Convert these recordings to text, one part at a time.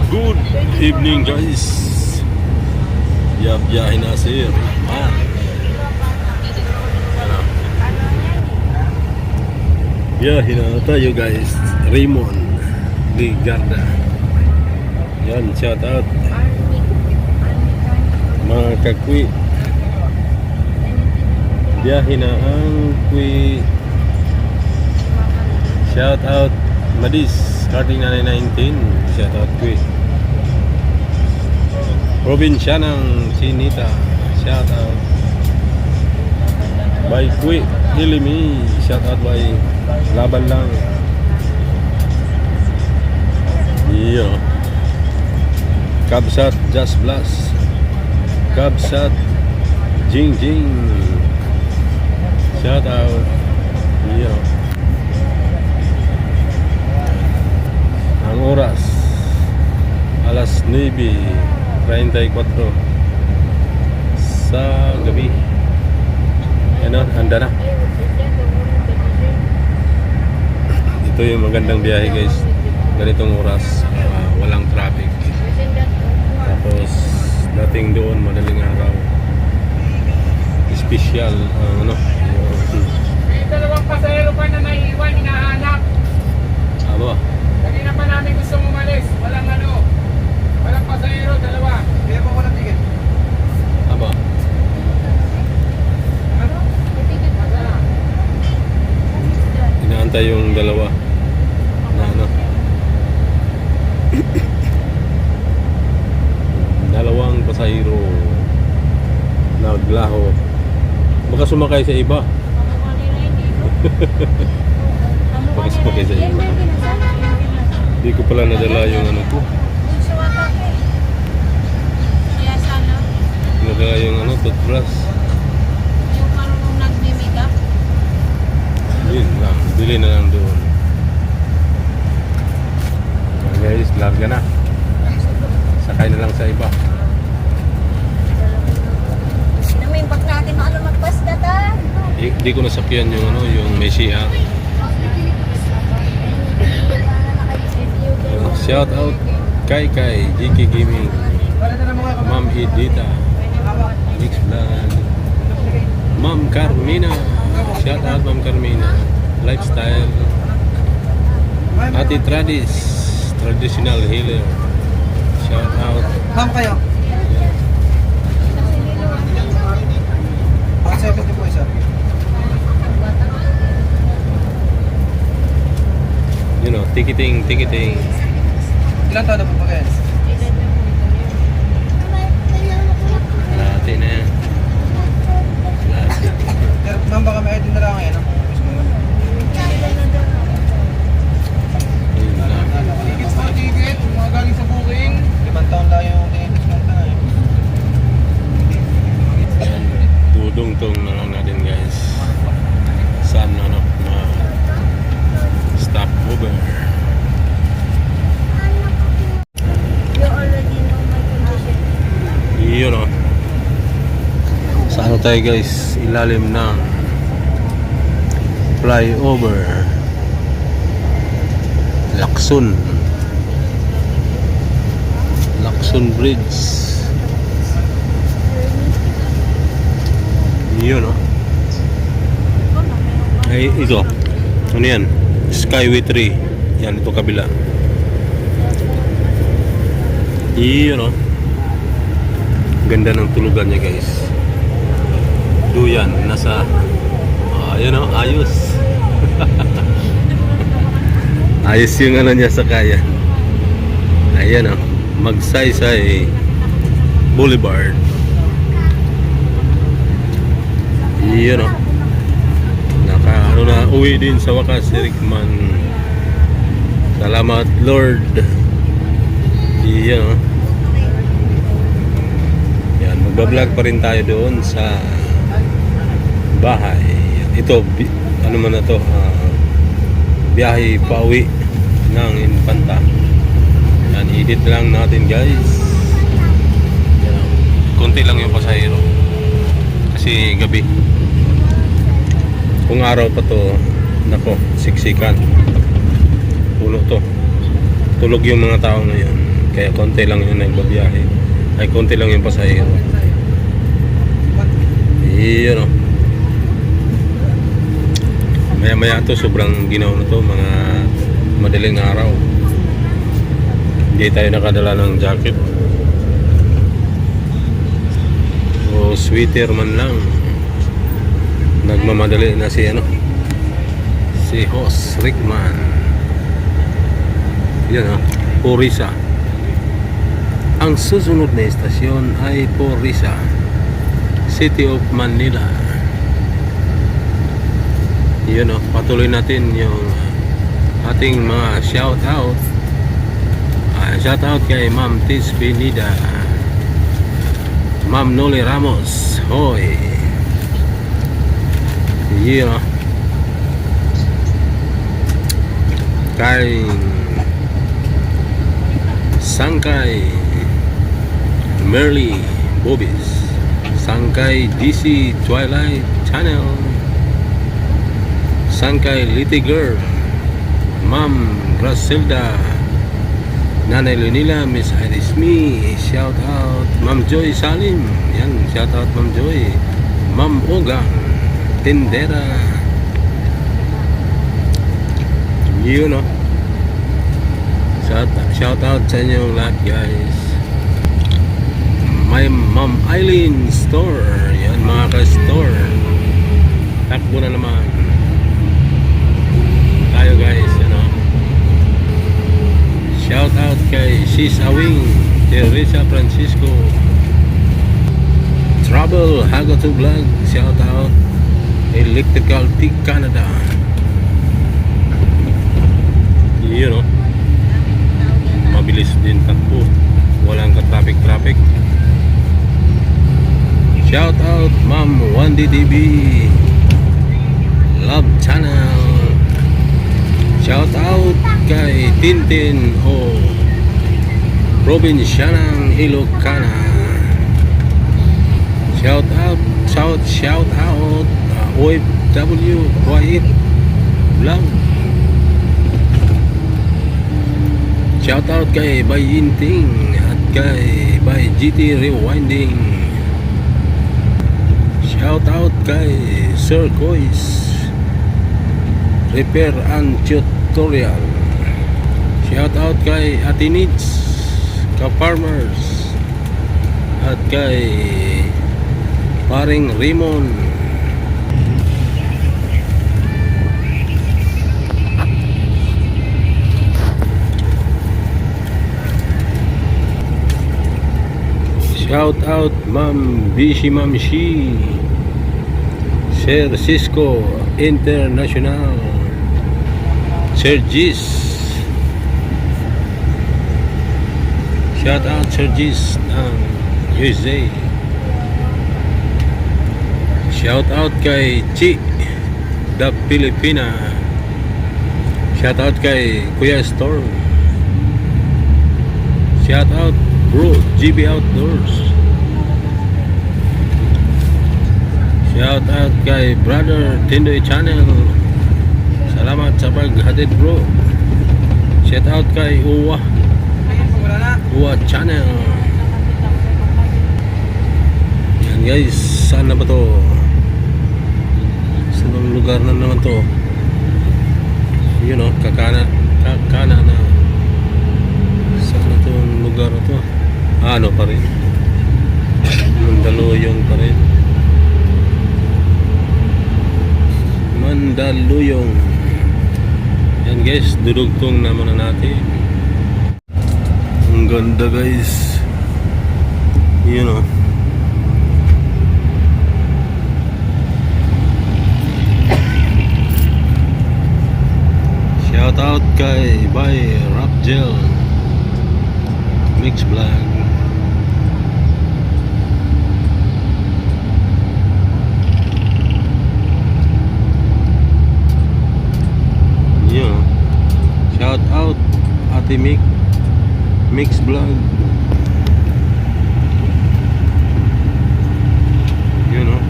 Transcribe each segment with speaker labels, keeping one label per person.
Speaker 1: Good evening guys. Biyahe na si Rickman. Biyahe na tayo guys. Raymond Ligarda. Yan, shout out mga kakwi. Biyahe na ang kwi. Shout out Madis starting na 19. Shout out kwi. Probinsya ng Sinita. Shout out by Kwi Ilimi. Shout out by Laban Lang. Iyo Kabsat Just Blast. Kabsat Jing Jing. Shout out. Iyo ang oras alas 9:34 sa gabi. Ano, handa na. Ito yung magandang biyahe guys. Ganitong oras, walang traffic. Tapos dating doon madaling araw. Special ano.
Speaker 2: May dalawang pasahero pa na naiiwan, hinahanap.
Speaker 1: Aba.
Speaker 2: Kanina pa namin gusto umalis. Walang pasahero, dalawa. Kaya pa walang ticket.
Speaker 1: Aba. Inaantay yung dalawa na ano. Dalawang pasahero naglaho. Baka sumakay sa iba. Baka sumakay sa iba. Hindi ko pala nadala yung ano ko. Nadala yung ano, toothbrush.
Speaker 3: Yung marunong nagme-makeup.
Speaker 1: Yun lang, bili na lang doon. Guys, larga na. Sakay na lang sa iba.
Speaker 3: Namimbak natin maano magpasta ta.
Speaker 1: Di ko nasakyan yung ano, yung may CR. Shout out kay GK Gaming, Ma'am Edita, Mix Vlog, Ma'am Carmina. Shout out Ma'am Carmina. Lifestyle, Ate Tradis, Traditional Healer. Shout out.
Speaker 2: Ma'am kayo. Bakit 70 po isa?
Speaker 1: You know, ticketing.
Speaker 2: Ilan taon na po ba guys?
Speaker 1: Lati na yan. Lati.
Speaker 2: Ma'am, baka may ID na lang ngayon.
Speaker 1: Yun lang.
Speaker 2: Tickets po, ticket. Mga galing sa booking. 5 taon lang yung tickets mo na eh.
Speaker 1: Yan, dudungtong na lang natin guys. Saan ano, stop over.
Speaker 3: You already know my condition.
Speaker 1: Yun o. Sa ano tayo guys, ilalim ng flyover Lacson Bridge. Yun o. Ay, ito ano yan? Skyway 3. Yan, ito kabila. Yun o. Ganda ng tulugan niya guys. Duyan, nasa ayun o, ayos. Ayos yung ano niya sa kaya. Ayan o, Magsaysay Boulevard. Yun o. Ano na, uwi din sa wakas si Rickman. Salamat Lord. Yan o. Yan, magbablog pa rin tayo doon sa bahay. Ito, ano man na to, biyahe pauwi ng Infanta. Yan, edit lang natin guys. Yan, konti lang yung pasahero kasi gabi. Kung araw pa to, nako, siksikan. Puno to. Tulog yung mga tao ngayon. Kaya konti lang yung nagbabiyahe. Ay, konti lang yung pasahero. Yun o. Maya-maya to, sobrang ginaw na to, mga madaling araw. Hindi tayo nakadala ng jacket. O sweater man lang. Nagmamadali na si Hoss Rickman. Yan o, Purisa. Ang susunod na estasyon ay Purisa, City of Manila. Yun o, patuloy natin yung ating mga shout out. Shout out kay Ma'am Tis Pinida, Ma'am Noli Ramos, hoy. Yun o, kay Sangkay Merly Bobis, Sangkay DC Twilight Channel, Sangkay Litty Girl, Ma'am Gracelda, Nanay Lunila, Miss Iris Me, shout out Ma'am Joy Salim, yan, shout out Ma'am Joy, Ma'am Ogang Tindera. You know, shout out sa inyong lahat guys. My Ma'am Eileen Store, yan mga ka-store, takbo na naman tayo guys, shout out kay Sis Awing, Teresa Francisco, Trouble Hagato Vlog, shout out Electrical T Canada. You know, mabilis din takbo, walang ka-traffic. Shout out Ma'am Wandy TV Love Channel. Shout out kay Tintin o Provincianang Ilocana. Shout out OFW Quiet Vlog. Shout out kay Bay Inting at kay Bay GT Rewinding. Shout out kay Sir Kois Repair and Tutorial. Shout out kay Atinits Ka-Farmers at kay Paring Raymond. Shout out Ma'am Bishi Mamshi, Sir Cisco International, Sir Gis. Shout out Sir Gis ng USA. Shout out kay Chi the Filipina. Shout out kay Kuya Storm. Shout out Bro GB Outdoors. Shout out kay Brother Tindoy Channel. Salamat sa paghatid bro. Shout out kay Uwa Channel. Yan guys, saan na ba to? Saan lugar na naman to? You know, kakana na. Saan na tong lugar na to? Ano pa rin? Mandaluyong pa rin. Mandaluyong. Yan guys, dudugtong naman na natin. Ang ganda guys. You know. Shout out kay Bay Rap Gel Mix Vlog. Yeah. Shout out Ate Mix Vlog. You know.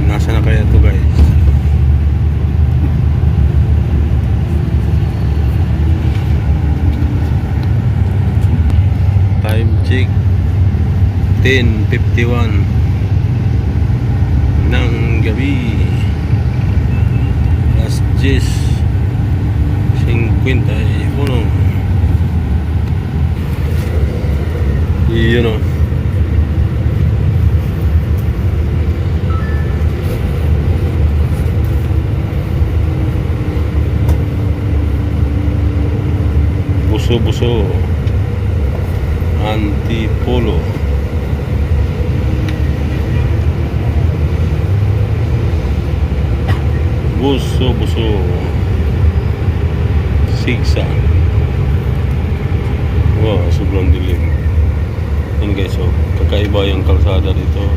Speaker 1: Nasa na kaya to guys? check 10:51 ng gabi. Alas 10:51. Yun o. Buso-buso Antipolo. Buso-buso Sigsa. Wow, sobrang dilim. Yan guys, oh, kakaiba yung kalsada dito.